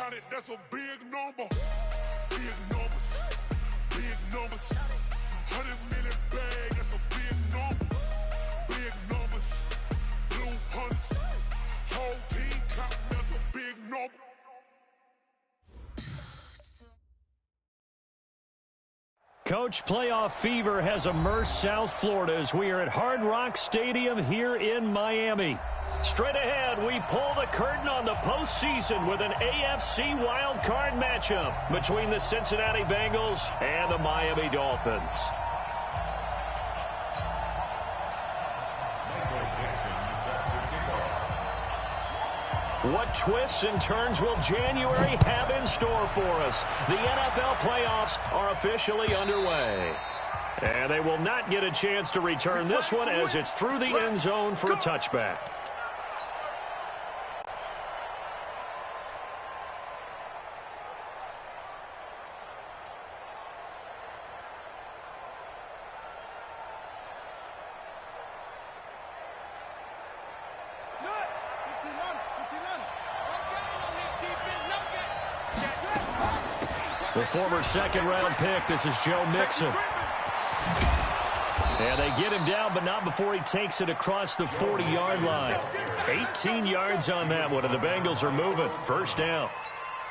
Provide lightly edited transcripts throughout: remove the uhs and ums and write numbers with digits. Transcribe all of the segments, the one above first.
about it, that's a big number. Big numbers, big numbers. 100 million bag, that's a big number. Big numbers, blue hunts. Whole team counting, that's a big number. Coach, playoff fever has immersed South Florida as we are at Hard Rock Stadium here in Miami. Straight ahead, we pull the curtain on the postseason with an AFC wildcard matchup between the Cincinnati Bengals and the Miami Dolphins. What twists and turns will January have in store for us? The NFL playoffs are officially underway. And they will not get a chance to return this one as it's through the end zone for a touchback. The former second-round pick, this is Joe Mixon. And they get him down, but not before he takes it across the 40-yard line. 18 yards on that one, and the Bengals are moving. First down.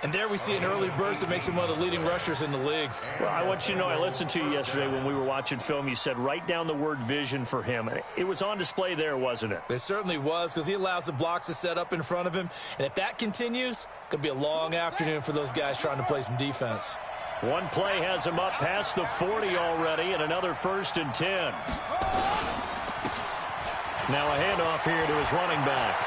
And there we see an early burst that makes him one of the leading rushers in the league. Well, I want you to know, I listened to you yesterday when we were watching film. You said write down the word vision for him. It was on display there, wasn't it? It certainly was, because he allows the blocks to set up in front of him. And if that continues, it could be a long afternoon for those guys trying to play some defense. One play has him up past the 40 already, and another 1st and 10. Now a handoff here to his running back.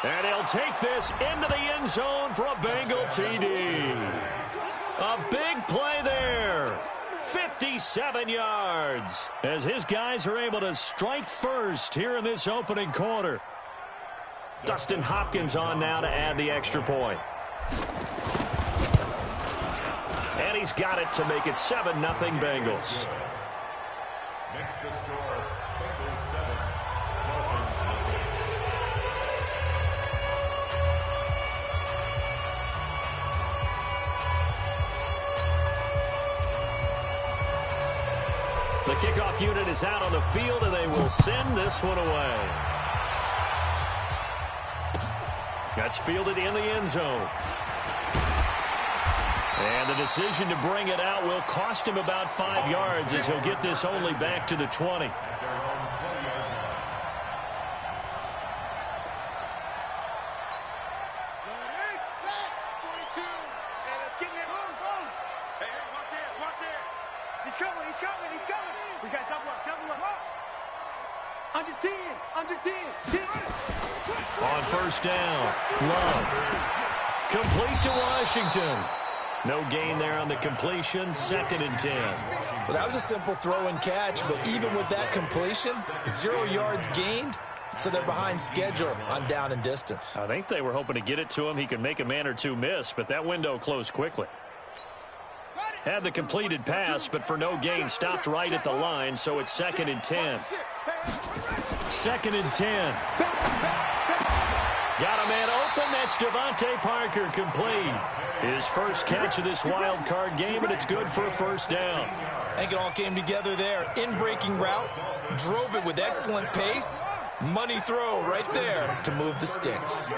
And he'll take this into the end zone for a Bengal TD. A big play there. 57 yards as his guys are able to strike first here in this opening quarter. Dustin Hopkins on now to add the extra point. And he's got it to make it 7-0 Bengals. Next to score, Bengals 7, Dolphins nothing. The kickoff unit is out on the field, and they will send this one away. That's fielded in the end zone. And the decision to bring it out will cost him about 5 yards as he'll get this only back to the 20. On first down, Love. Complete to Washington. No gain there on the completion, 2nd and 10. Well, that was a simple throw and catch, but even with that completion, 0 yards gained, so they're behind schedule on down and distance. I think they were hoping to get it to him. He could make a man or two miss, but that window closed quickly. Had the completed pass, but for no gain, stopped right at the line, so it's 2nd and 10. 2nd and 10. Got a man open. That's Devontae Parker complete. His first catch of this wild card game, and it's good for a first down. I think it all came together there. In-breaking route, drove it with excellent pace. Money throw right there to move the sticks.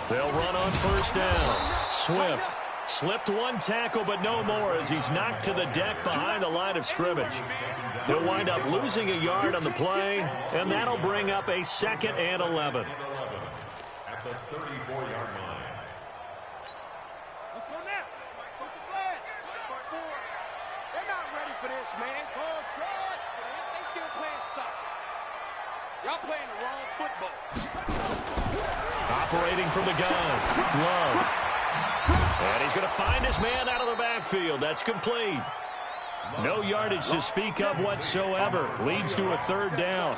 They'll run on first down. Swift slipped one tackle, but no more as he's knocked to the deck behind the line of scrimmage. He'll wind up losing a yard on the play, and that'll bring up a 2nd and 11. At the 34-yard line. Let's go now. Put the flag. They're not ready for this, man. They still playing soccer. Y'all playing the wrong football. Operating from the gun. Love. And he's going to find his man out of the backfield. That's complete. No yardage to speak of whatsoever. Leads to a 3rd down.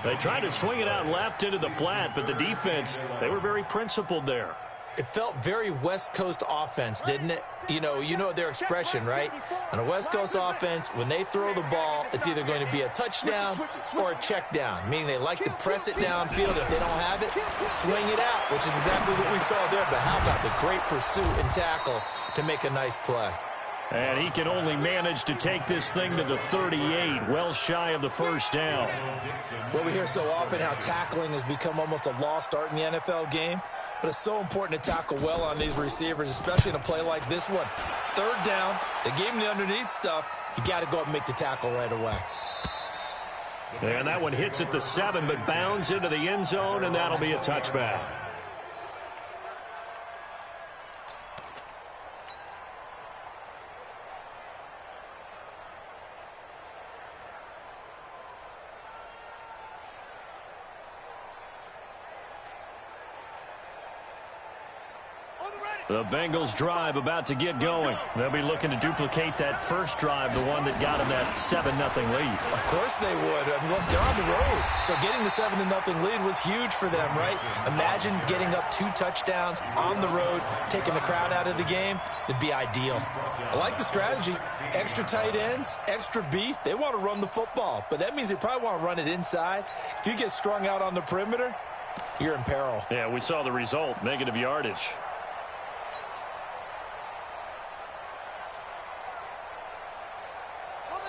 They tried to swing it out left into the flat, but the defense, they were very principled there. It felt very West Coast offense, didn't it? You know their expression, right? On a West Coast offense, when they throw the ball, it's either going to be a touchdown or a check down, meaning they like to press it downfield. If they don't have it, swing it out, which is exactly what we saw there. But how about the great pursuit and tackle to make a nice play? And he can only manage to take this thing to the 38, well shy of the first down. Well, we hear so often how tackling has become almost a lost art in the NFL game. But it's so important to tackle well on these receivers, especially in a play like this one. Third down, they gave him the underneath stuff. You got to go up and make the tackle right away. And that one hits at the 7, but bounds into the end zone, and that'll be a touchback. The Bengals drive about to get going. They'll be looking to duplicate that first drive, the one that got them that 7-0 lead. Of course they would. I mean, look, they're on the road. So getting the 7-0 lead was huge for them, right? Imagine getting up 2 touchdowns on the road, taking the crowd out of the game. It'd be ideal. I like the strategy. Extra tight ends, extra beef. They want to run the football, but that means they probably want to run it inside. If you get strung out on the perimeter, you're in peril. Yeah, we saw the result, negative yardage.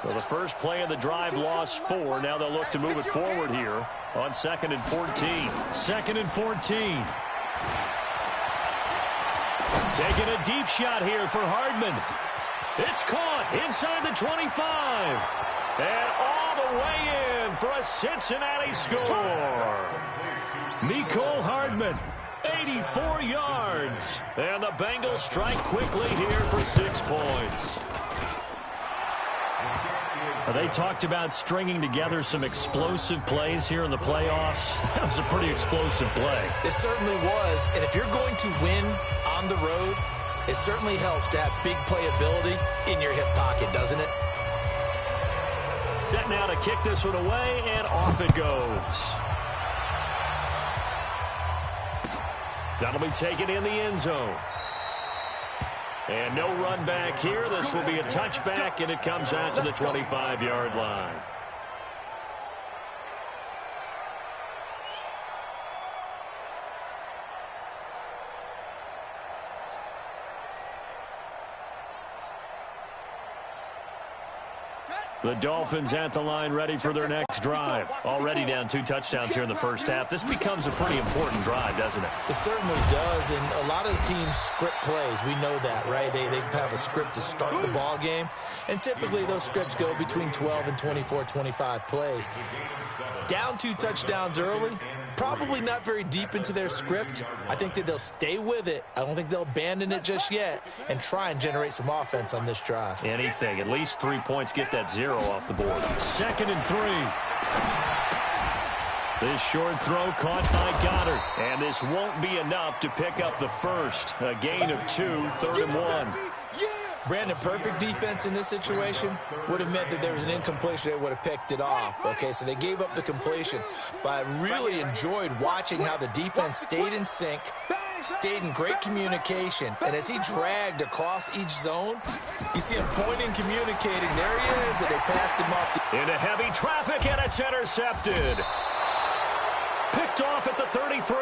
So the first play of the drive lost 4. Now they'll look to move it forward here on 2nd and 14. 2nd and 14. Taking a deep shot here for Hardman. It's caught inside the 25. And all the way in for a Cincinnati score. Mecole Hardman, 84 yards. And the Bengals strike quickly here for 6 points. They talked about stringing together some explosive plays here in the playoffs. That was a pretty explosive play. It certainly was. And if you're going to win on the road, it certainly helps to have big playability in your hip pocket, doesn't it? Set now to kick this one away, and off it goes. That'll be taken in the end zone. And no run back here. This will be a touchback, and it comes out to the 25-yard line. The Dolphins at the line ready for their next drive. Already down 2 touchdowns here in the first half. This becomes a pretty important drive, doesn't it? It certainly does, and a lot of the teams script plays. We know that, right? They have a script to start the ball game, and typically those scripts go between 12 and 24, 25 plays. Down 2 touchdowns early, probably not very deep into their script. I think that they'll stay with it. I don't think they'll abandon it just yet and try and generate some offense on this drive. Anything. At least 3 points, get that 0 off the board. 2nd and 3. This short throw caught by Goddard. And this won't be enough to pick up the first. A gain of 2, 3rd and 1. Brandon, perfect defense in this situation would have meant that there was an incompletion. They would have picked it off. Okay, so they gave up the completion. But I really enjoyed watching how the defense stayed in sync, stayed in great communication. And as he dragged across each zone, you see him pointing, communicating. There he is, and they passed him off. Into heavy traffic, and it's intercepted. Picked off at the 33.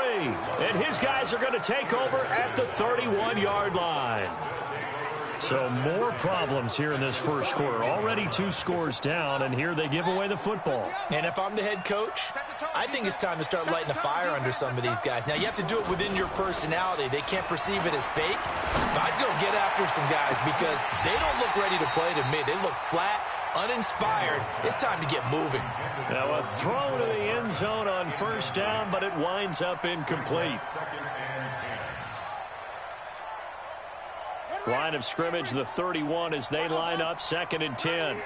And his guys are going to take over at the 31-yard line. So more problems here in this first quarter. Already 2 scores down, and here they give away the football. And if I'm the head coach, I think it's time to start lighting a fire under some of these guys. Now, you have to do it within your personality. They can't perceive it as fake. But I'd go get after some guys because they don't look ready to play to me. They look flat, uninspired. It's time to get moving. Now a throw to the end zone on first down, but it winds up incomplete. Line of scrimmage, the 31 as they line up 2nd and 10.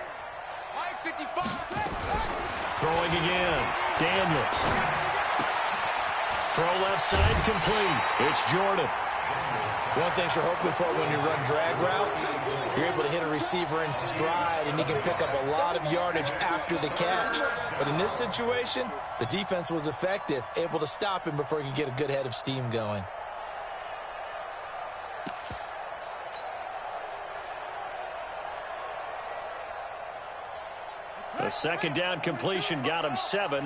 Throwing again. Daniels. Throw left side complete. It's Jordan. One thing you're hoping for when you run drag routes, you're able to hit a receiver in stride, and he can pick up a lot of yardage after the catch. But in this situation, the defense was effective, able to stop him before he could get a good head of steam going. A second down completion got him 7.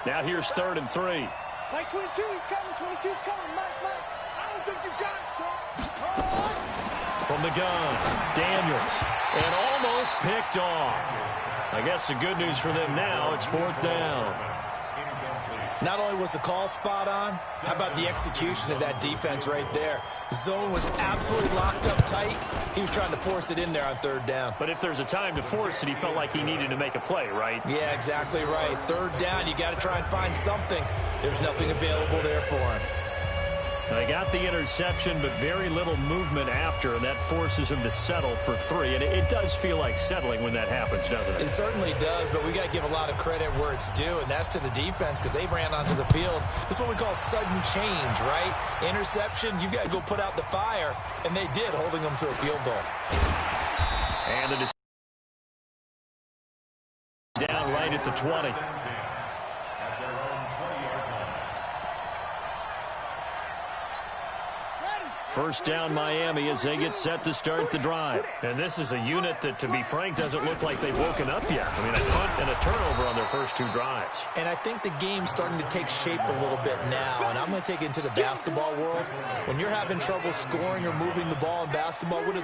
Now here's 3rd and 3. Mike 22, he's coming. 22's coming. Mike. I don't think you got it, son. From the gun, Daniels. And almost picked off. I guess the good news for them now, it's 4th down. Not only was the call spot on, how about the execution of that defense right there? Zone was absolutely locked up tight. He was trying to force it in there on 3rd down. But if there's a time to force it, he felt like he needed to make a play, right? Yeah, exactly right. 3rd down, you got to try and find something. There's nothing available there for him. They got the interception, but very little movement after, and that forces him to settle for 3. And it does feel like settling when that happens, doesn't it? It certainly does, but we got to give a lot of credit where it's due, and that's to the defense because they ran onto the field. This is what we call sudden change, right? Interception, you got to go put out the fire, and they did, holding them to a field goal. And it is down right at the 20. First down Miami as they get set to start the drive. And this is a unit that, to be frank, doesn't look like they've woken up yet. I mean, a punt and a turnover on their first 2 drives. And I think the game's starting to take shape a little bit now. And I'm going to take it into the basketball world. When you're having trouble scoring or moving the ball in basketball, what do?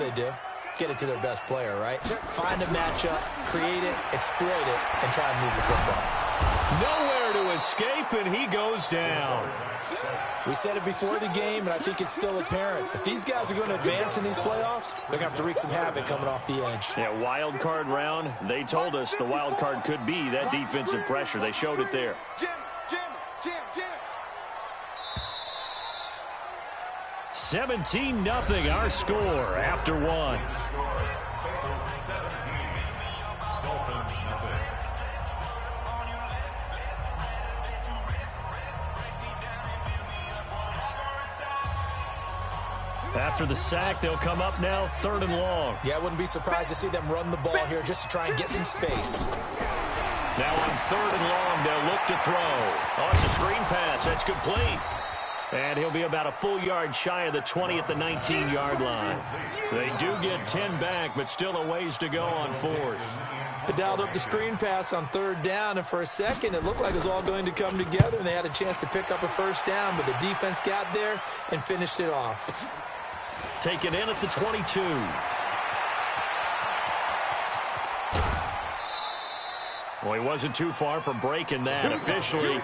Get it to their best player, right? Find a matchup, create it, exploit it, and try and move the football. Nowhere to escape, and he goes down. We said it before the game, and I think it's still apparent. If these guys are going to advance in these playoffs, they're going to have to wreak some havoc coming off the edge. Yeah, wild card round. They told us the wild card could be that defensive pressure. They showed it there. Jim. 17-0 our score after 1. After the sack, they'll come up now 3rd and long. Yeah, I wouldn't be surprised to see them run the ball here just to try and get some space. Now on 3rd and long, they'll look to throw. Oh, it's a screen pass. That's complete. And he'll be about a full yard shy of the 20 at the 19-yard line. They do get 10 back, but still a ways to go on 4th. They dialed up the screen pass on 3rd down, and for a second, it looked like it was all going to come together, and they had a chance to pick up a 1st down, but the defense got there and finished it off. Taken in at the 22. Well, he wasn't too far from breaking that. Officially,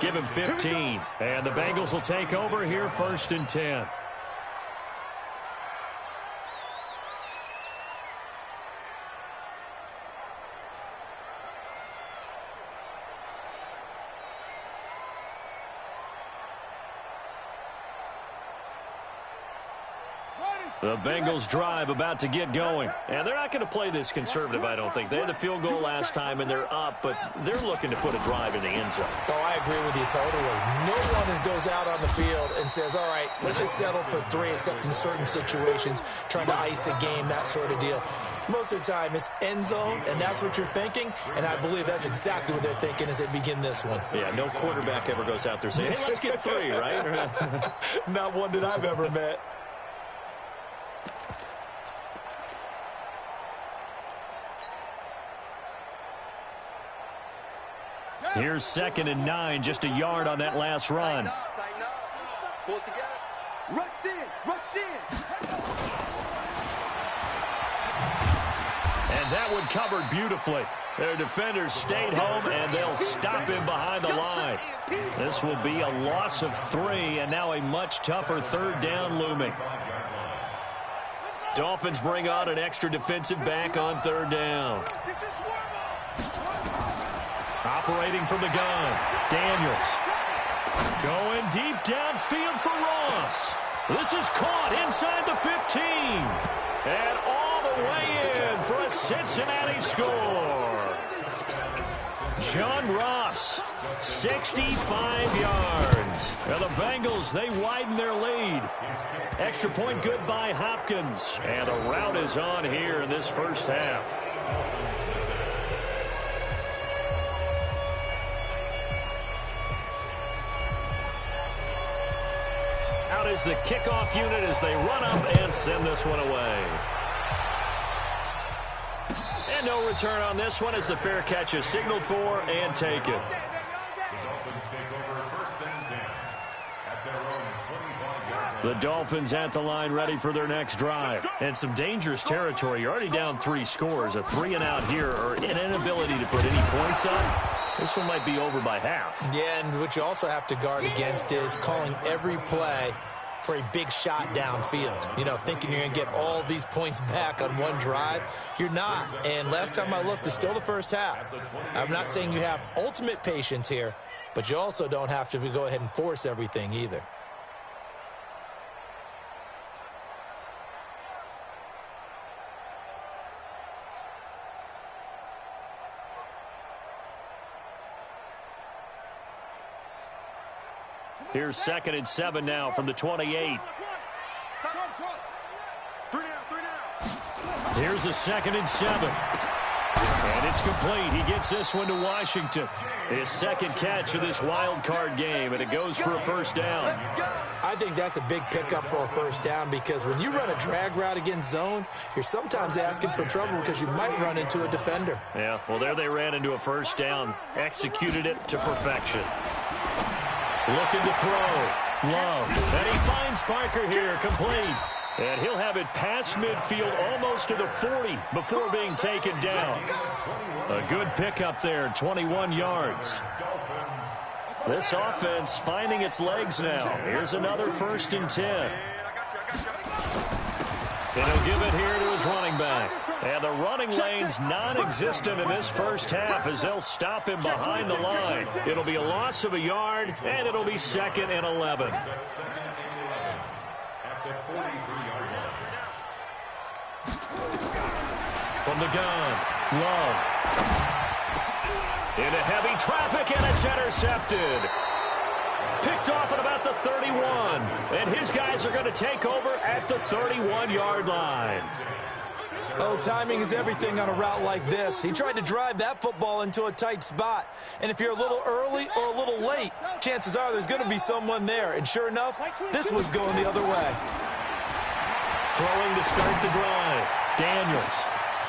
give him 15. And the Bengals will take over here 1st and 10. The Bengals drive about to get going. And they're not going to play this conservative, I don't think. They had the field goal last time, and they're up, but they're looking to put a drive in the end zone. Oh, I agree with you totally. No one goes out on the field and says, all right, let's just settle for 3, except in certain situations, trying to ice a game, that sort of deal. Most of the time, it's end zone, and that's what you're thinking, and I believe that's exactly what they're thinking as they begin this one. Yeah, no quarterback ever goes out there saying, hey, let's get 3, right? Not one that I've ever met. Here's 2nd and 9, just a yard on that last run. Tighten up. Pull it together. Rush in. And that one covered beautifully. Their defenders stayed home, and they'll stop him behind the line. This will be a loss of 3, and now a much tougher 3rd down looming. Dolphins bring on an extra defensive back on 3rd down. Operating from the gun, Daniels. Going deep downfield for Ross. This is caught inside the 15. And all the way in for a Cincinnati score. John Ross, 65 yards. And the Bengals, they widen their lead. Extra point good by Hopkins. And the rout is on here in this first half. Out is the kickoff unit as they run up and send this one away. And And no return on this one as the fair catch is signaled for and taken. The Dolphins take over 1st and 10 at their own 25-yard line. The Dolphins at the line ready for their next drive. And some dangerous territory. You're already down 3 scores. A 3-and-out here or an inability to put any points up. This one might be over by half. Yeah, and what you also have to guard against is calling every play for a big shot downfield. You know, thinking you're going to get all these points back on one drive. You're not. And last time I looked, it's still the first half. I'm not saying you have ultimate patience here, but you also don't have to go ahead and force everything either. Here's 2nd and 7 now from the 28. Here's a 2nd and 7. And it's complete. He gets this one to Washington. His 2nd catch of this wild card game, and it goes for a 1st down. I think that's a big pickup for a 1st down because when you run a drag route against zone, you're sometimes asking for trouble because you might run into a defender. Yeah, well, there they ran into a 1st down. Executed it to perfection. Looking to throw. Love. And he finds Parker here, complete. And he'll have it past midfield, almost to the 40 before being taken down. A good pickup there, 21 yards. This offense finding its legs now. Here's another 1st and 10. And he'll give it here to his running back. And the running lane's non-existent in this 1st half as they'll stop him behind the line. It'll be a loss of a yard, and it'll be 2nd and 11. From the gun, Love. Into heavy traffic, and it's intercepted. Picked off at about the 31. And his guys are going to take over at the 31-yard line. Oh, timing is everything on a route like this. He tried to drive that football into a tight spot. And if you're a little early or a little late, chances are there's going to be someone there. And sure enough, this one's going the other way. Throwing to start the drive. Daniels.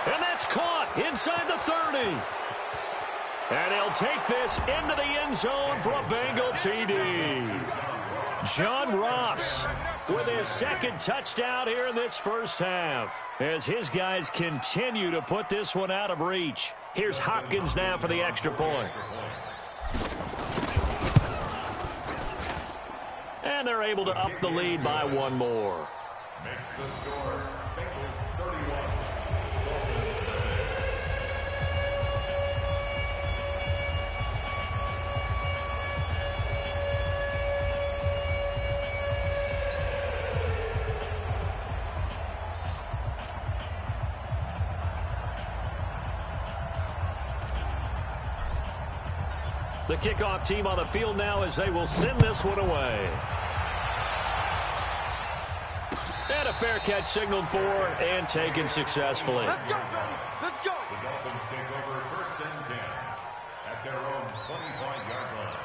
And that's caught inside the 30. And he'll take this into the end zone for a Bengal TD. John Ross with his 2nd touchdown here in this 1st half as his guys continue to put this one out of reach. Here's Hopkins now for the extra point. And they're able to up the lead by 1 more. Makes the score Bengals 31, Dolphins 7. The kickoff team on the field now as they will send this one away. And a fair catch signaled for and taken successfully. Let's go. Let's go. The Dolphins take over 1st and 10 at their own 25-yard line.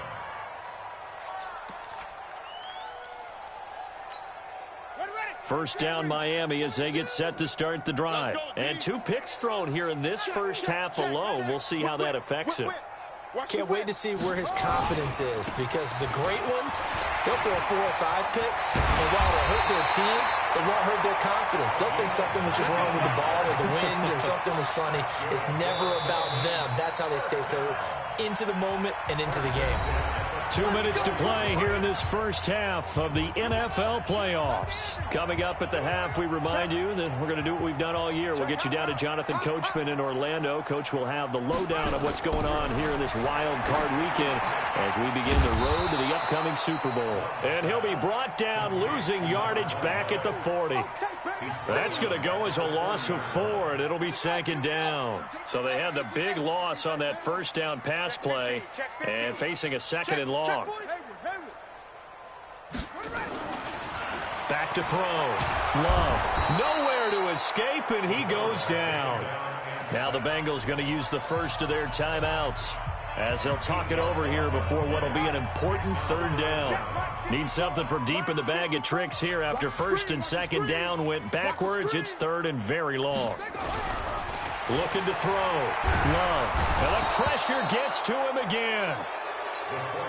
First down Miami as they get set to start the drive. And 2 picks thrown here in this 1st half alone. We'll see how that affects him. Can't wait to see where his confidence is because the great ones, they'll throw 4 or 5 picks, and while it'll hurt their team, it won't hurt their confidence. They'll think something was just wrong with the ball or the wind or something was funny. It's never about them. That's how they stay so into the moment and into the game. 2 minutes to play here in this 1st half of the NFL playoffs. Coming up at the half, we remind you that we're going to do what we've done all year. We'll get you down to Jonathan Coachman in Orlando. Coach will have the lowdown of what's going on here in this wild card weekend as we begin the road to the upcoming Super Bowl. And he'll be brought down, losing yardage back at the 40. That's going to go as a loss of 4, and it'll be 2nd down. So they had the big loss on that 1st down pass play and facing a 2nd and long. Back to throw. Love. Nowhere to escape, and he goes down. Now the Bengals going to use the first of their timeouts as they'll talk it over here before what will be an important 3rd down. Need something from deep in the bag of tricks here after 1st and 2nd down went backwards. It's 3rd and very long. Looking to throw. Love. And the pressure gets to him again.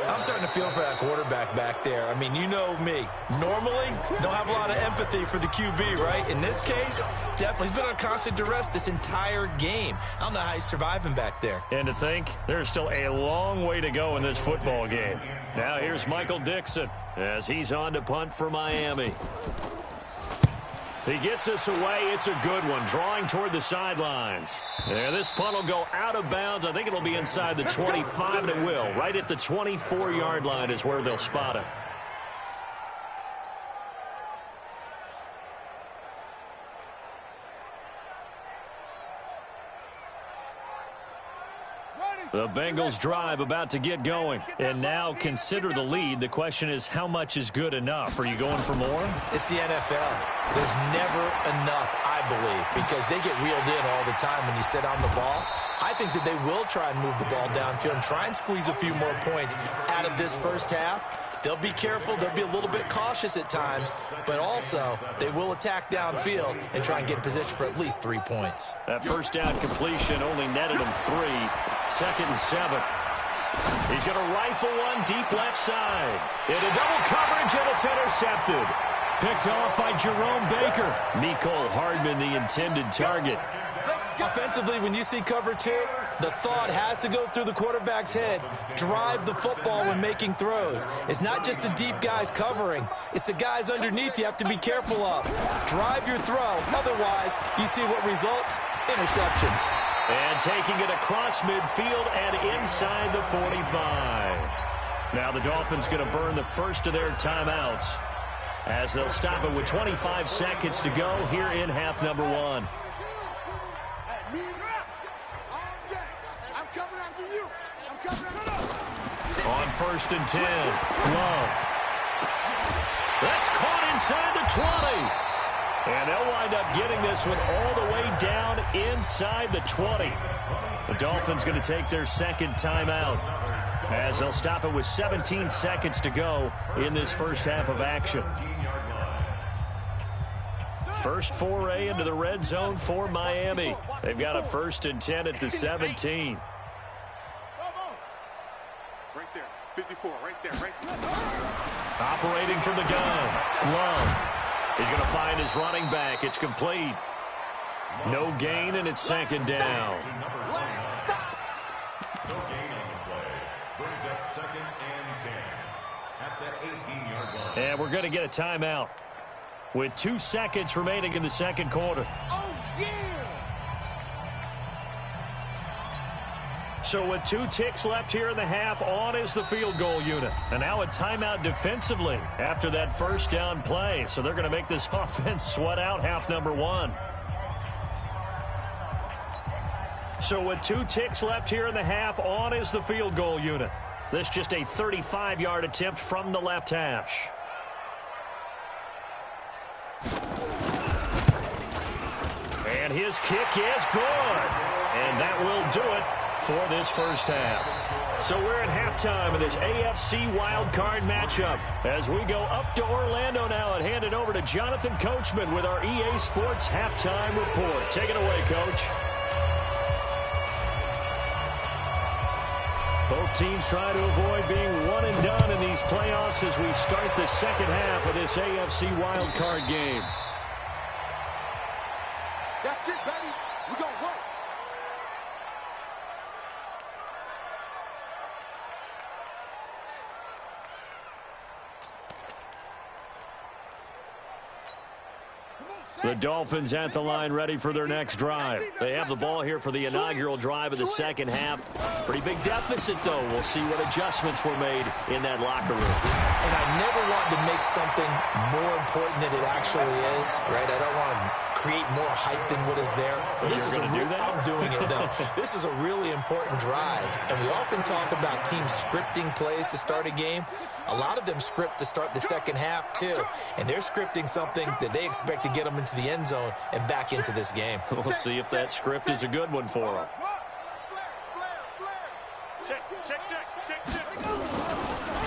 I'm starting to feel for that quarterback back there. I mean, you know me. Normally, don't have a lot of empathy for the QB, right? In this case, definitely. He's been on constant duress this entire game. I don't know how he's surviving back there. And to think, there's still a long way to go in this football game. Now here's Michael Dixon as he's on to punt for Miami. He gets us away. It's a good one, drawing toward the sidelines. And this punt will go out of bounds. I think it'll be inside the 25, and it will. Right at the 24-yard line is where they'll spot it. The Bengals drive about to get going. And now consider the lead. The question is, how much is good enough? Are you going for more? It's the NFL. There's never enough, I believe, because they get reeled in all the time when you sit on the ball. I think that they will try and move the ball downfield and try and squeeze a few more points out of this first half. They'll be careful. They'll be a little bit cautious at times, but also they will attack downfield and try and get in position for at least 3 points. That first down completion only netted him 3. 2nd and 7. He's going to rifle one deep left side. Into double coverage, and it's intercepted. Picked off by Jerome Baker. Mecole Hardman, the intended target. Offensively, when you see cover 2, the thought has to go through the quarterback's head. Drive the football when making throws. It's not just the deep guys covering. It's the guys underneath you have to be careful of. Drive your throw. Otherwise, you see what results? Interceptions. And taking it across midfield and inside the 45. Now the Dolphins going to burn the first of their timeouts as they'll stop it with 25 seconds to go here in half number 1. On 1st and 10, Love. That's caught inside the 20. And they'll wind up getting this one all the way down inside the 20. The Dolphins going to take their second timeout as they'll stop it with 17 seconds to go in this first half of action. First foray into the red zone for Miami. They've got a 1st and 10 at the 17. Right there, 54, right there, right there. Operating from the gun, Love. He's going to find his running back. It's complete. No gain, and it's 2nd down. No gain on the play. Brings up 2nd and 10 at that 18-yard line. And we're going to get a timeout with 2 seconds remaining in the second quarter. Oh, yeah! So with 2 ticks left here in the half, on is the field goal unit. And now a timeout defensively after that first down play. So they're going to make this offense sweat out half number 1. So with 2 ticks left here in the half, on is the field goal unit. This just a 35-yard attempt from the left hash. And his kick is good. And that will do it for this first half. So we're at halftime of this AFC wildcard matchup as we go up to Orlando now and hand it over to Jonathan Coachman with our EA Sports halftime report. Take it away, Coach. Both teams try to avoid being one and done in these playoffs as we start the second half of this AFC wildcard game. That's it, baby. We're going to work. The Dolphins at the line ready for their next drive. They have the ball here for the inaugural drive of the second half. Pretty big deficit, though. We'll see what adjustments were made in that locker room. And I never want to make something more important than it actually is, right? I don't want to create more hype than what is there. But this is a do that? I'm doing it, though. This is a really important drive. And we often talk about teams scripting plays to start a game. A lot of them script to start the second half, too. And they're scripting something that they expect to get them into the end zone and back into this game. We'll see if that script is a good one for them.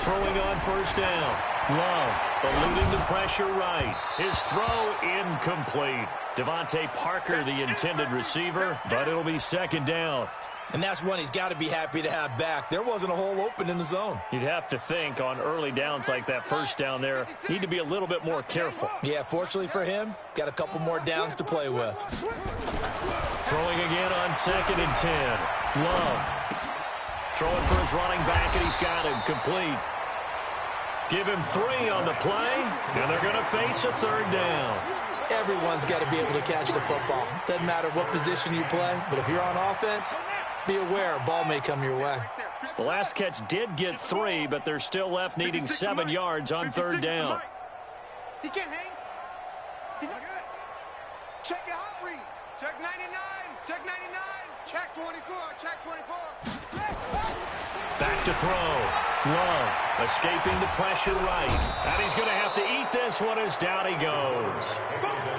throwing on first down. Love eluding the pressure right. His throw incomplete. Devontae Parker, the intended receiver, but it'll be second down. And that's one he's got to be happy to have back. There wasn't a hole open in the zone. You'd have to think on early downs like that first down there, need to be a little bit more careful. Yeah, fortunately for him, got a couple more downs to play with. Throwing again on 2nd and 10. Love. Throwing for his running back, and he's got him complete. Give him 3 on the play, and they're going to face a third down. Everyone's got to be able to catch the football. Doesn't matter what position you play, but if you're on offense, be aware a ball may come your way. The last catch did get 3, but they're still left needing 7 yards on third down. He can't hang. He's not good. Check your hot read. Check 99. Check 99. Check 24. Check 24. Back to throw. Love escaping the pressure right. And he's going to have to eat this one as down he goes.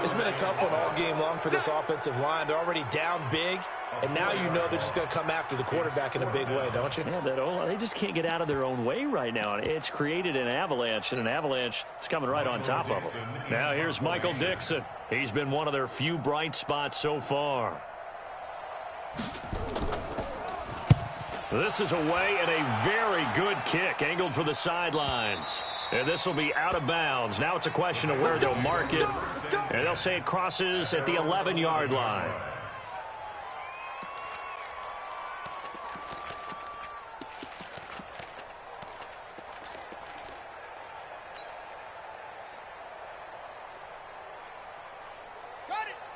It's been a tough one all game long for this offensive line. They're already down big, and now you know they're just going to come after the quarterback in a big way, don't you? Yeah, they just can't get out of their own way right now. It's created an avalanche, and an avalanche is coming right on top of them. Now here's Michael Dixon. He's been one of their few bright spots so far. This is away and a very good kick angled for the sidelines. And this will be out of bounds. Now it's a question of where they'll mark it. And they'll say it crosses at the 11-yard line.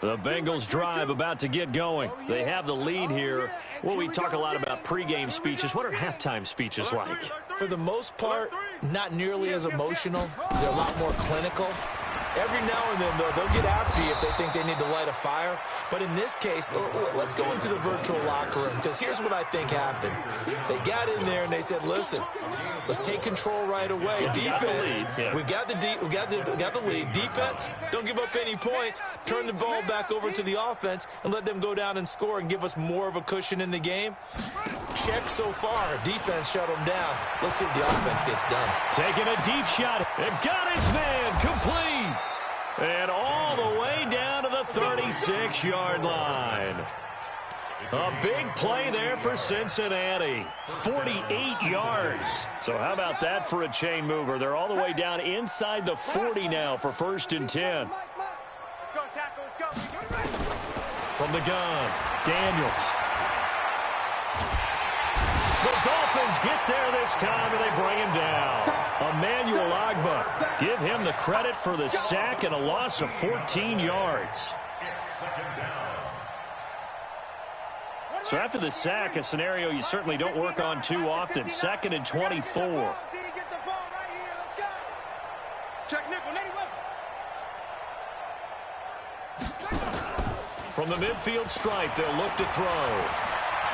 The Bengals drive about to get going. They have the lead here. Well, we talk a lot about pregame speeches. What are halftime speeches like? For the most part, not nearly as emotional. They're a lot more clinical. Every now and then, though, they'll get after you if they think they need to light a fire. But in this case, let's go into the virtual locker room, because here's what I think happened. They got in there and they said, listen, let's take control right away. Defense, we got the lead. Defense, don't give up any points. Turn the ball back over to the offense and let them go down and score and give us more of a cushion in the game. Check so far. Defense shut them down. Let's see if the offense gets done. Taking a deep shot. And got his man complete. And all the way down to the 36-yard line. A big play there for Cincinnati. 48 yards. So how about that for a chain mover? They're all the way down inside the 40 now for 1st and 10. Let's go, tackle. Let's go. From the gun, Daniels. The Dolphins get there this time, and they bring him down. Emmanuel Ogbah, give him the credit for the sack and a loss of 14 yards. So after the sack, a scenario you certainly don't work on too often. 2nd and 24. From the midfield stripe, they'll look to throw.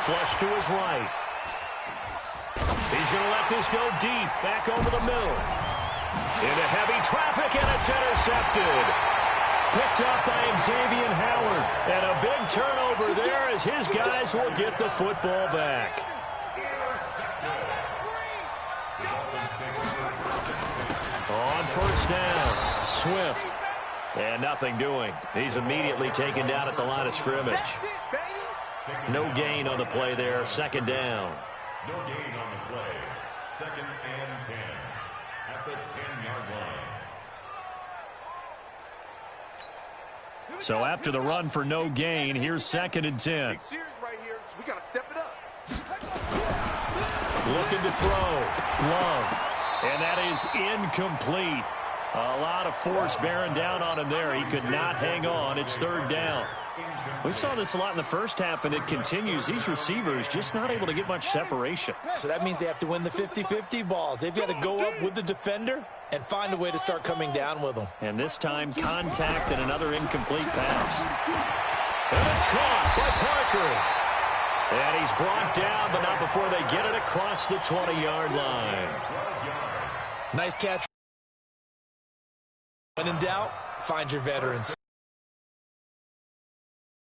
Flush to his right. He's going to let this go deep, back over the middle. Into heavy traffic, and it's intercepted. Picked up by Xavier Howard. And a big turnover there as his guys will get the football back. On first down, Swift. And nothing doing. He's immediately taken down at the line of scrimmage. No gain on the play there. 2nd down. No gain on the play. 2nd and 10 at the 10-yard line. So after the run for no gain, here's 2nd and 10. Big series right here, so we got to step it up. Looking to throw. Love. And that is incomplete. A lot of force bearing down on him there. He could not hang on. It's 3rd down. We saw this a lot in the first half, and it continues. These receivers just not able to get much separation. So that means they have to win the 50-50 balls. They've got to go up with the defender and find a way to start coming down with them. And this time, contact and another incomplete pass. And it's caught by Parker. And he's brought down, but not before they get it across the 20-yard line. Nice catch. When in doubt, find your veterans.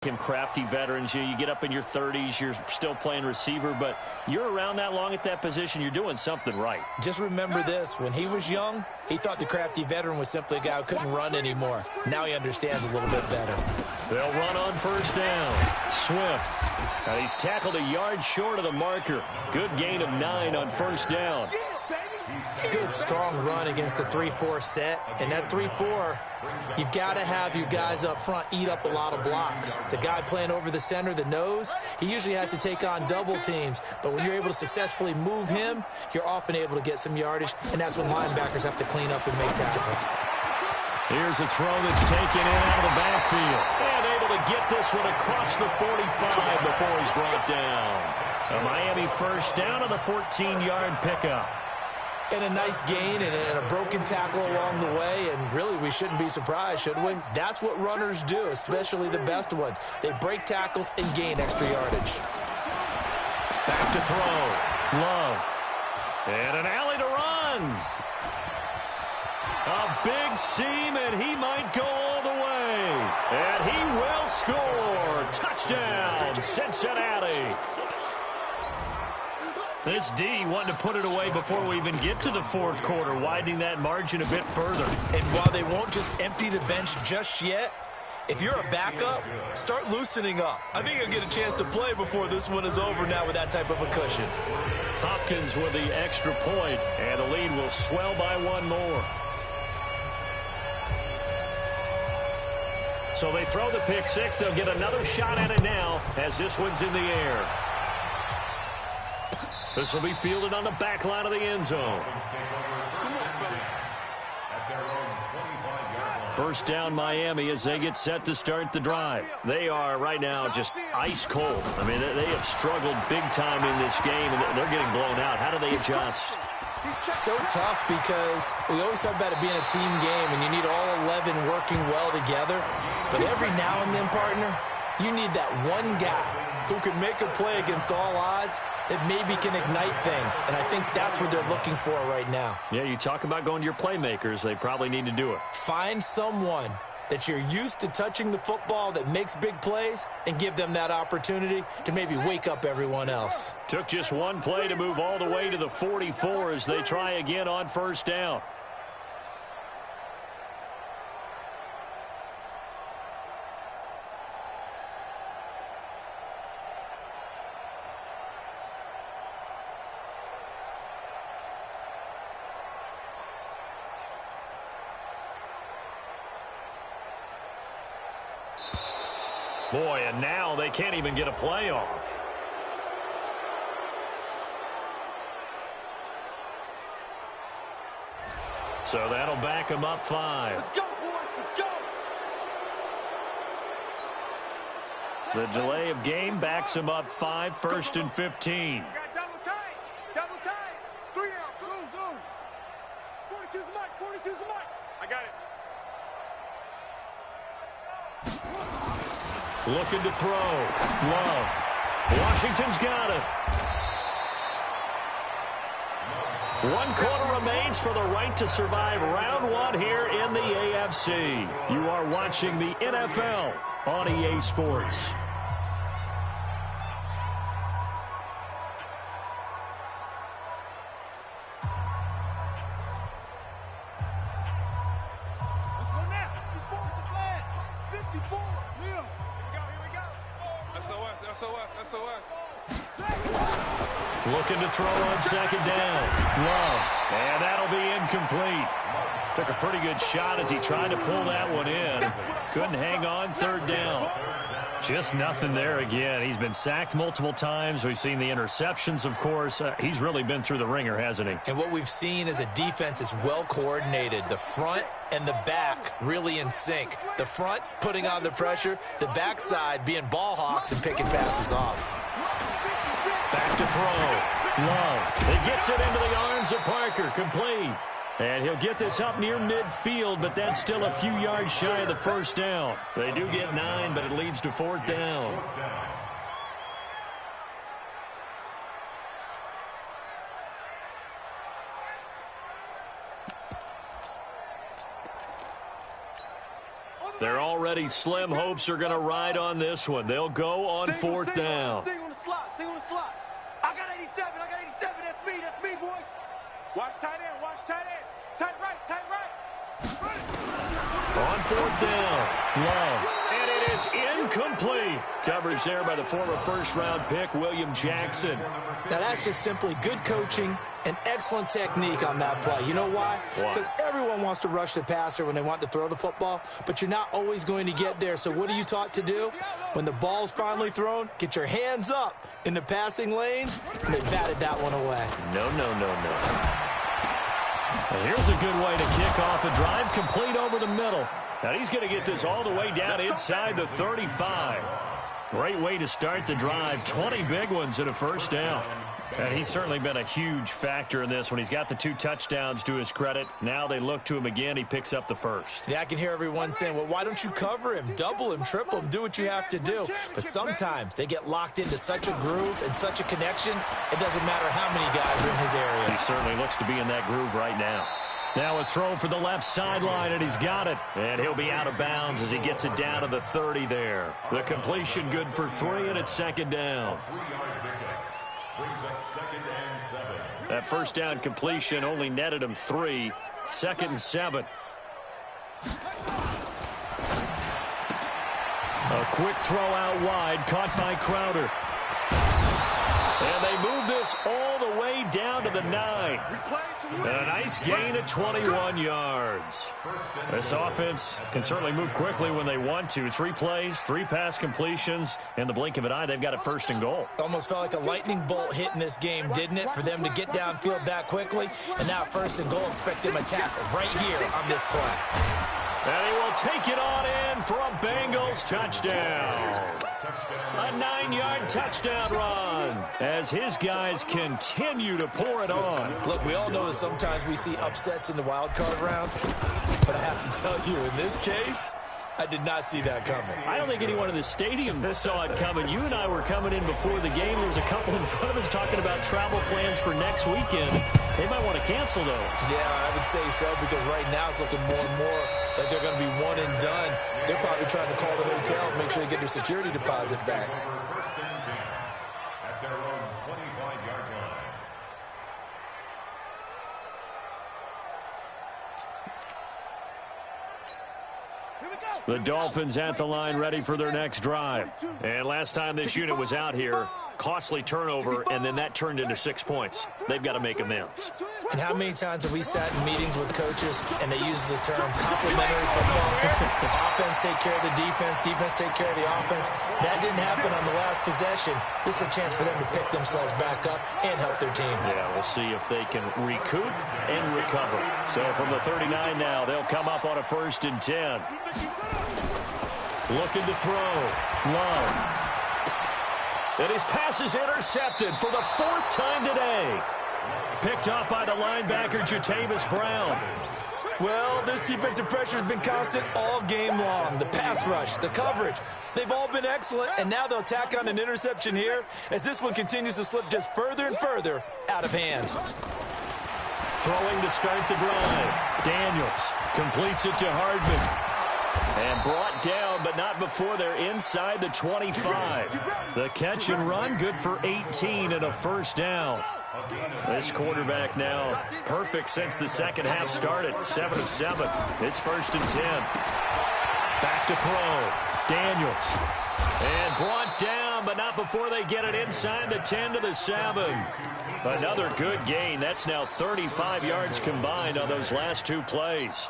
Him crafty veterans. You get up in your 30s, you're still playing receiver, but you're around that long at that position, you're doing something right. Just remember this. When he was young, he thought the crafty veteran was simply a guy who couldn't run anymore. Now he understands a little bit better. They'll run on first down. Swift. And he's tackled a yard short of the marker. Good gain of 9 on first down. Good, strong run against the 3-4 set. And that 3-4, you got to have your guys up front eat up a lot of blocks. The guy playing over the center, the nose, he usually has to take on double teams. But when you're able to successfully move him, you're often able to get some yardage, and that's when linebackers have to clean up and make tackles. Here's a throw that's taken in out of the backfield. And able to get this one across the 45 before he's brought down. A Miami first down on the 14-yard pickup. And a nice gain and a broken tackle along the way, and really we shouldn't be surprised, should we? That's what runners do, especially the best ones. They break tackles and gain extra yardage. Back to throw. Love. And an alley to run. A big seam, and he might go all the way. And he will score. Touchdown, Cincinnati. This D wanting to put it away before we even get to the fourth quarter, widening that margin a bit further. And while they won't just empty the bench just yet, if you're a backup, start loosening up. I think you'll get a chance to play before this one is over now with that type of a cushion. Hopkins with the extra point, and the lead will swell by one more. So they throw the pick six. They'll get another shot at it now as this one's in the air. This will be fielded on the back line of the end zone. First down Miami as they get set to start the drive. They are right now just ice cold. I mean, they have struggled big time in this game, and they're getting blown out. How do they adjust? So tough because we always talk about it being a team game, and you need all 11 working well together. But every now and then, partner, you need that one guy who can make a play against all odds that maybe can ignite things. And I think that's what they're looking for right now. Yeah, you talk about going to your playmakers. They probably need to do it. Find someone that you're used to touching the football that makes big plays and give them that opportunity to maybe wake up everyone else. Took just one play to move all the way to the 44 as they try again on first down. Boy, and now they can't even get a play off. So that'll back them up 5. Let's go, boys. Let's go. The delay of game backs them up 5, first and 15. Got double tight. Double tight. 3 out. Zoom, zoom. 42's the mic. 42's the mic. I got it. Looking to throw. Love. Washington's got it. 1 quarter remains for the right to survive round 1 here in the AFC. You are watching the NFL on EA Sports. Let's go now. 54 is the flag. 54. Liam. Here we go. SOS, SOS, SOS. Looking to throw on second down. Love. And that'll be incomplete. Took a pretty good shot as he tried to pull that one in. Couldn't hang on, third down. Just nothing there again. He's been sacked multiple times. We've seen the interceptions, of course. He's really been through the ringer, hasn't he? And what we've seen is a defense that's well coordinated. The front and the back really in sync. The front putting on the pressure, the backside being ball hawks and picking passes off. Back to throw. Love. He gets it into the arms of Parker. Complete. And he'll get this up near midfield, but that's still a few yards shy of the first down. They do get 9, but it leads to fourth down. Their already slim hopes are going to ride on this one. They'll go on fourth down. Sing on the slot. I got 87. That's me, boys. Watch tight end. Tight right. On fourth down, Love. And it is incomplete. Coverage there by the former first-round pick, William Jackson. Now, that's just simply good coaching and excellent technique on that play. You know why? Because everyone wants to rush the passer when they want to throw the football, but you're not always going to get there. So what are you taught to do? When the ball's finally thrown, get your hands up in the passing lanes, and they batted that one away. No. And here's a good way to kick off a drive, complete over the middle. Now he's going to get this all the way down inside the 35. Great way to start the drive. 20 big ones and a first down. And he's certainly been a huge factor in this one. He's got the 2 touchdowns to his credit. Now they look to him again. He picks up the first. Yeah, I can hear everyone saying, well, why don't you cover him, double him, triple him, do what you have to do. But sometimes they get locked into such a groove and such a connection, it doesn't matter how many guys are in his area. He certainly looks to be in that groove right now. Now a throw for the left sideline, and he's got it. And he'll be out of bounds as he gets it down to the 30 there. The completion good for 3, and it's second down. Brings up 2nd and 7. That first down completion only netted him 3. 2nd and 7. A quick throw out wide, caught by Crowder. And they move this all the way down to the 9. A nice gain of 21 yards. This offense can certainly move quickly when they want to. 3 plays, 3 pass completions. In the blink of an eye, they've got it first and goal. Almost felt like a lightning bolt hit in this game, didn't it? For them to get downfield that quickly. And now first and goal, expect them to tackle right here on this play. And he will take it on in for a Bengals touchdown. A 9-yard touchdown run as his guys continue to pour it on. Look, we all know that sometimes we see upsets in the wild card round, but I have to tell you, in this case, I did not see that coming. I don't think anyone in the stadium saw it coming. You and I were coming in before the game. There was a couple in front of us talking about travel plans for next weekend. They might want to cancel those. Yeah, I would say so, because right now it's looking more and more like they're going to be one and done. They're probably trying to call the hotel and make sure they get their security deposit back. First and 10 at their own 25-yard line. The Dolphins at the line, ready for their next drive. And last time this unit was out here, costly turnover, and then that turned into 6 points. They've got to make amends. And how many times have we sat in meetings with coaches and they use the term complementary football? Offense take care of the defense, defense take care of the offense. That didn't happen on the last possession. This is a chance for them to pick themselves back up and help their team. Yeah, we'll see if they can recoup and recover. So from the 39 now, they'll come up on a 1st and 10. Looking to throw. Love. And his pass is intercepted for the 4th time today. Picked off by the linebacker, Jatavis Brown. Well, this defensive pressure has been constant all game long. The pass rush, the coverage, they've all been excellent, and now they'll tack on an interception here as this one continues to slip just further and further out of hand. Throwing to start the drive. Daniels completes it to Hardman. And brought down, but not before they're inside the 25. The catch and run, good for 18 and a 1st down. This quarterback now perfect since the second half started. 7 of 7. It's 1st and 10. Back to throw. Daniels. And brought down, but not before they get it inside the 10 to the 7. Another good gain. That's now 35 yards combined on those last 2 plays.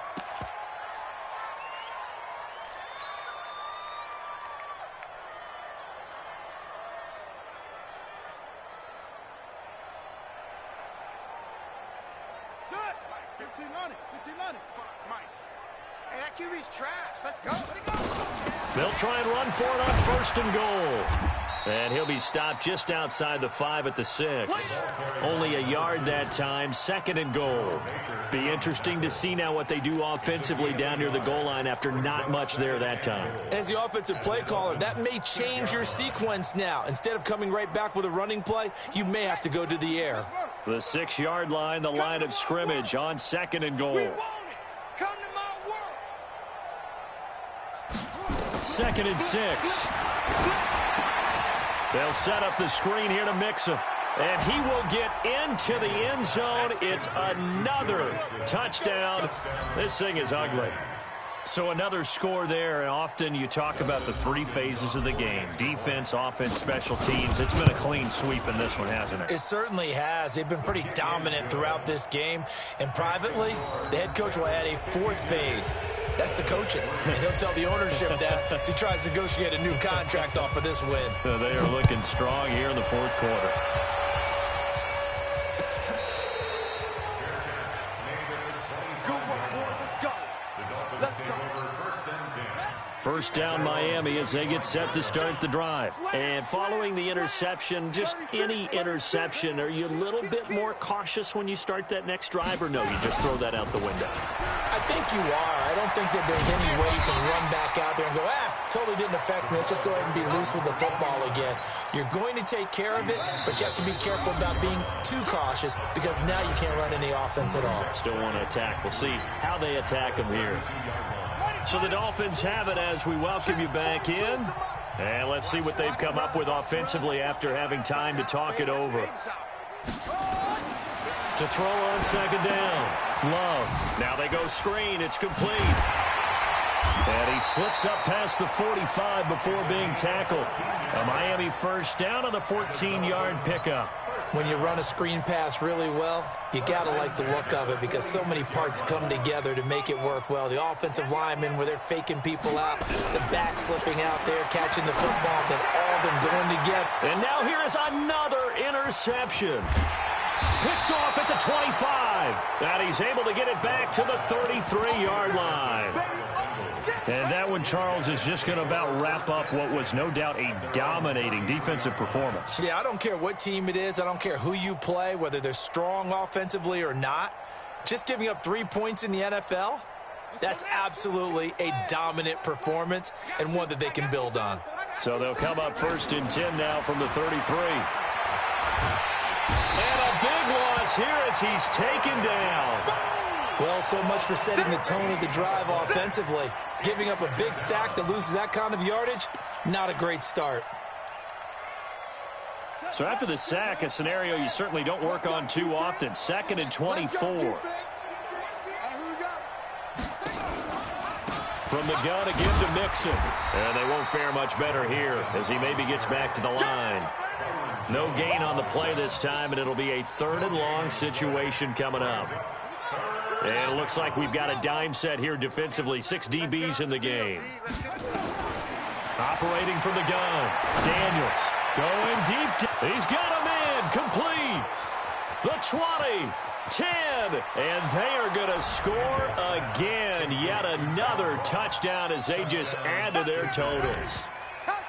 They'll try and run for it on 1st and goal. And he'll be stopped just outside the 5 at the 6. Only a yard that time, 2nd and goal. Be interesting to see now what they do offensively down near the goal line after not much there that time. As the offensive play caller, that may change your sequence now. Instead of coming right back with a running play, you may have to go to the air. The 6-yard line, the line of scrimmage on 2nd and goal. 2nd and 6. They'll set up the screen here to Mixon. And he will get into the end zone. It's another touchdown. This thing is ugly. So another score there, and often you talk about the 3 phases of the game. Defense, offense, special teams. It's been a clean sweep in this one, hasn't it? It certainly has. They've been pretty dominant throughout this game. And privately, the head coach will add a 4th phase. That's the coaching. And he'll tell the ownership that as he tries to negotiate a new contract off of this win. They are looking strong here in the 4th quarter. First down Miami as they get set to start the drive. And following the interception, just any interception, are you a little bit more cautious when you start that next drive, or no, you just throw that out the window? I think you are. I don't think that there's any way you can run back out there and go, totally didn't affect me. Let's just go ahead and be loose with the football again. You're going to take care of it, but you have to be careful about being too cautious because now you can't run any offense at all. Still want to attack. We'll see how they attack them here. So the Dolphins have it as we welcome you back in. And let's see what they've come up with offensively after having time to talk it over. To throw on 2nd down. Love. Now they go screen. It's complete. And he slips up past the 45 before being tackled. A Miami first down on the 14-yard pickup. When you run a screen pass really well, you got to like the look of it because so many parts come together to make it work well. The offensive linemen, where they're faking people out, the back slipping out there, catching the football, then all of them going together. And now here is another interception. Picked off at the 25. And he's able to get it back to the 33-yard line. And that one, Charles, is just going to about wrap up what was no doubt a dominating defensive performance. Yeah, I don't care what team it is. I don't care who you play, whether they're strong offensively or not. Just giving up 3 points in the NFL, that's absolutely a dominant performance and one that they can build on. So they'll come up 1st and 10 now from the 33. And a big loss here as he's taken down. Well, so much for setting the tone of the drive offensively. Giving up a big sack that loses that kind of yardage, not a great start. So after the sack, a scenario you certainly don't work on too often. 2nd and 24. From the gun again to Mixon. And they won't fare much better here as he maybe gets back to the line. No gain on the play this time, and it'll be a 3rd and long situation coming up. And it looks like we've got a dime set here defensively. 6 DBs in the game. Operating from the gun. Daniels going deep. He's got a man. Complete. The 20. 10. And they are going to score again. Yet another touchdown as they just add to their totals.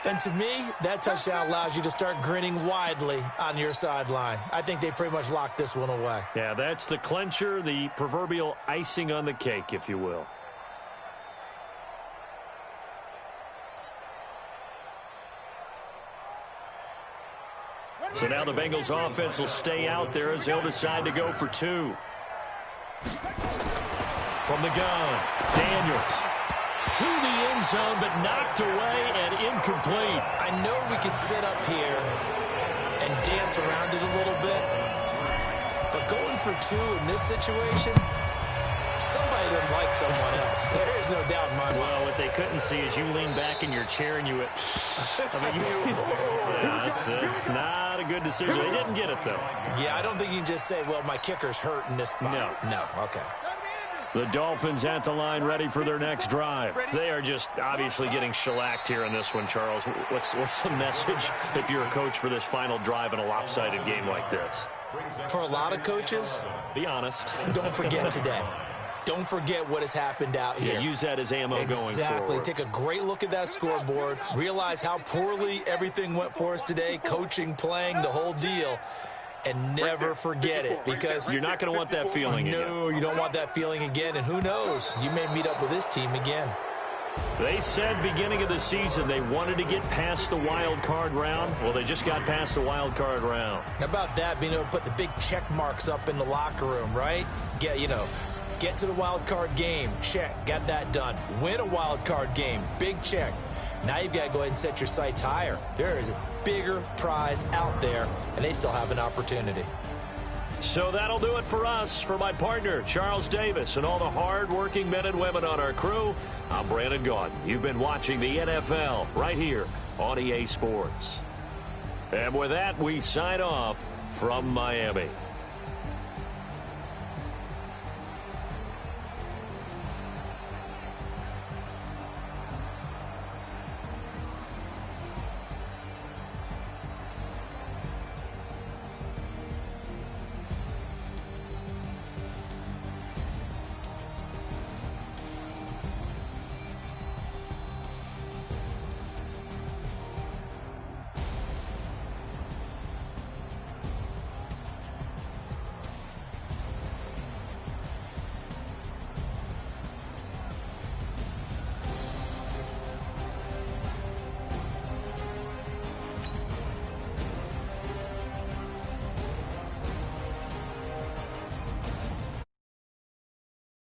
And to me, that touchdown allows you to start grinning widely on your sideline. I think they pretty much locked this one away. Yeah, that's the clincher, the proverbial icing on the cake, if you will. So now the Bengals offense will stay out there as they'll decide to go for 2. From the gun, Daniels. To the end zone, but knocked away and incomplete. I know we could sit up here and dance around it a little bit, but going for 2 in this situation, somebody doesn't like someone else. There's no doubt in my mind. Well, what they couldn't see is you lean back in your chair and you went, yeah, it's not a good decision. They didn't get it, though. Yeah, I don't think you can just say, well, my kicker's hurt in this spot. No. Okay. The Dolphins at the line ready for their next drive. They are just obviously getting shellacked here in this one, Charles. What's the message if you're a coach for this final drive in a lopsided game like this? For a lot of coaches, be honest. Don't forget today. Don't forget what has happened out here. Yeah, use that as ammo going forward. Exactly. Take a great look at that scoreboard. Realize how poorly everything went for us today. Coaching, playing, the whole deal. And never forget it, because you're not going to want that feeling again. No, you don't want that feeling again. And who knows? You may meet up with this team again. They said beginning of the season they wanted to get past the wild card round. Well, they just got past the wild card round. How about that? Being able to put the big check marks up in the locker room, right? Get to the wild card game. Check. Got that done. Win a wild card game. Big check. Now you've got to go ahead and set your sights higher. There is a bigger prize out there, and they still have an opportunity. So that'll do it for us. For my partner, Charles Davis, and all the hard-working men and women on our crew, I'm Brandon Gaudin. You've been watching the NFL right here on EA Sports. And with that, we sign off from Miami.